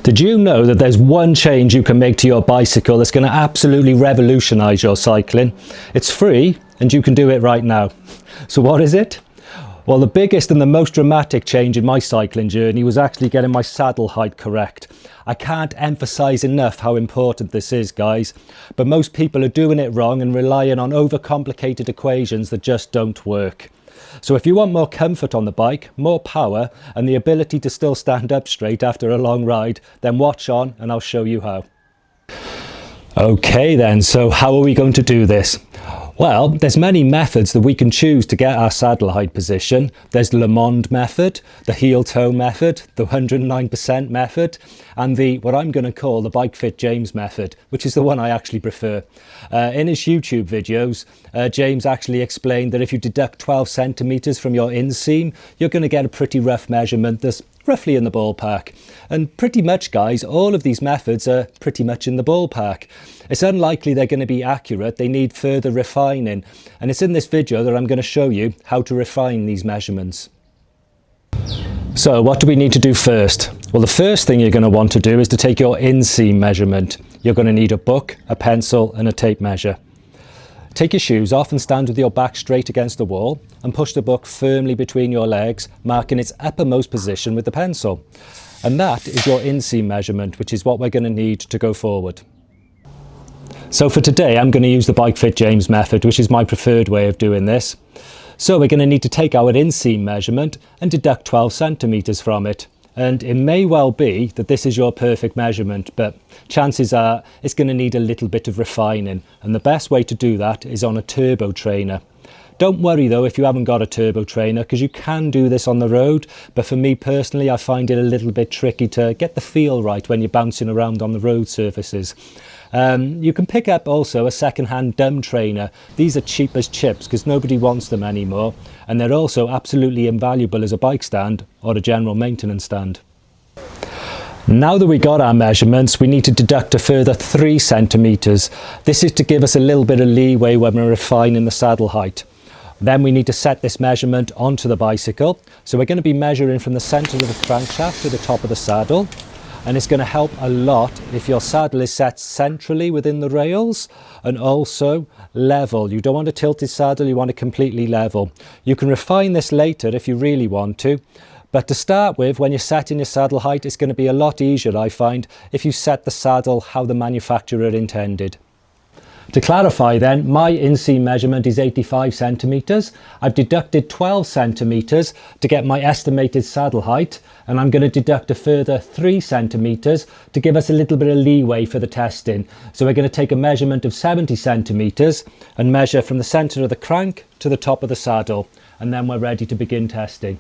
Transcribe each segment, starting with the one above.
Did you know that there's one change you can make to your bicycle that's going to absolutely revolutionise your cycling? It's free and you can do it right now. So what is it? Well, the biggest and the most dramatic change in my cycling journey was actually getting my saddle height correct. I can't emphasise enough how important this is, guys, but most people are doing it wrong and relying on overcomplicated equations that just don't work. So if you want more comfort on the bike, more power, and the ability to still stand up straight after a long ride, then watch on and I'll show you how. Okay then, so how are we going to do this? Well, there's many methods that we can choose to get our saddle height position. There's the Le Monde method, the heel toe method, the 109% method, and the what I'm going to call the Bikefit James method, which is the one I actually prefer. In his YouTube videos, James actually explained that if you deduct 12 centimeters from your inseam, you're going to get a pretty rough measurement that's roughly in the ballpark. And pretty much, guys, all of these methods are pretty much in the ballpark. It's unlikely they're going to be accurate. They need further refining. And it's in this video that I'm going to show you how to refine these measurements. So what do we need to do first? Well, the first thing you're going to want to do is to take your inseam measurement. You're going to need a book, a pencil and a tape measure. Take your shoes off and stand with your back straight against the wall and push the book firmly between your legs, marking its uppermost position with the pencil. And that is your inseam measurement, which is what we're going to need to go forward. So for today, I'm going to use the Bikefit James method, which is my preferred way of doing this. So we're going to need to take our inseam measurement and deduct 12 centimeters from it. And it may well be that this is your perfect measurement, but chances are it's going to need a little bit of refining. And the best way to do that is on a turbo trainer. Don't worry though if you haven't got a turbo trainer, because you can do this on the road. But for me personally, I find it a little bit tricky to get the feel right when you're bouncing around on the road surfaces. You can pick up also a second-hand dumb trainer. These are cheap as chips because nobody wants them anymore, and they're also absolutely invaluable as a bike stand or a general maintenance stand. Now that we got our measurements, we need to deduct a further 3 centimeters. This is to give us a little bit of leeway when we're refining the saddle height. Then we need to set this measurement onto the bicycle. So we're going to be measuring from the center of the crankshaft to the top of the saddle. And it's going to help a lot if your saddle is set centrally within the rails and also level. You don't want a tilted saddle, you want it completely level. You can refine this later if you really want to, but to start with, when you're setting your saddle height, it's going to be a lot easier, I find, if you set the saddle how the manufacturer intended. To clarify then, my inseam measurement is 85 centimeters. I've deducted 12 centimeters to get my estimated saddle height, and I'm going to deduct a further 3 centimeters to give us a little bit of leeway for the testing. So we're going to take a measurement of 70 centimeters and measure from the center of the crank to the top of the saddle, and then we're ready to begin testing.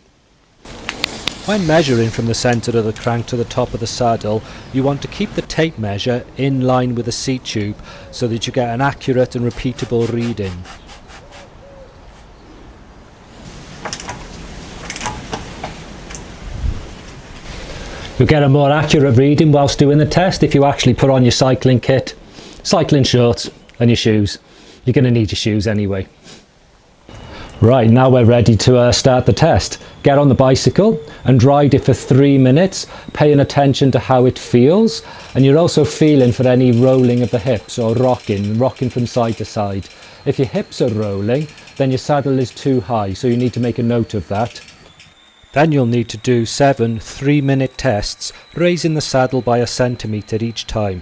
When measuring from the centre of the crank to the top of the saddle, you want to keep the tape measure in line with the seat tube so that you get an accurate and repeatable reading. You'll get a more accurate reading whilst doing the test if you actually put on your cycling kit, cycling shorts and your shoes. You're going to need your shoes anyway. Right, now we're ready to start the test. Get on the bicycle and ride it for 3 minutes, paying attention to how it feels, and you're also feeling for any rolling of the hips or rocking from side to side. If your hips are rolling, then your saddle is too high, so you need to make a note of that. Then you'll need to do 7 3-minute tests, raising the saddle by a centimetre each time.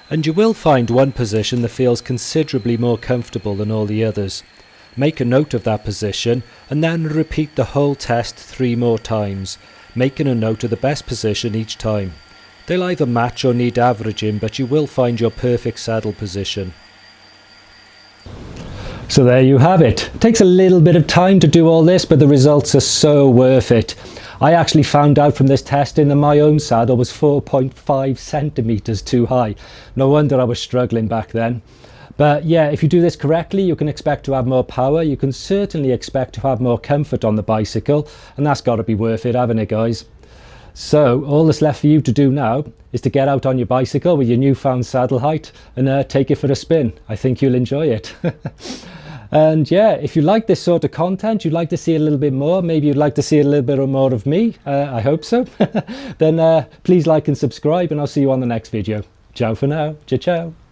And you will find one position that feels considerably more comfortable than all the others. Make a note of that position and then repeat the whole test 3 more times, making a note of the best position each time. They'll either match or need averaging, but you will find your perfect saddle position. So there you have it. It takes a little bit of time to do all this, but the results are so worth it. I actually found out from this testing that my own saddle was 4.5 centimeters too high. No wonder I was struggling back then. But yeah, if you do this correctly, you can expect to have more power. You can certainly expect to have more comfort on the bicycle, and that's got to be worth it, haven't it, guys? So all that's left for you to do now is to get out on your bicycle with your newfound saddle height and take it for a spin. I think you'll enjoy it. And yeah, if you like this sort of content, you'd like to see a little bit more, maybe you'd like to see a little bit more of me, I hope so, then please like and subscribe, and I'll see you on the next video. Ciao for now. Ciao, ciao.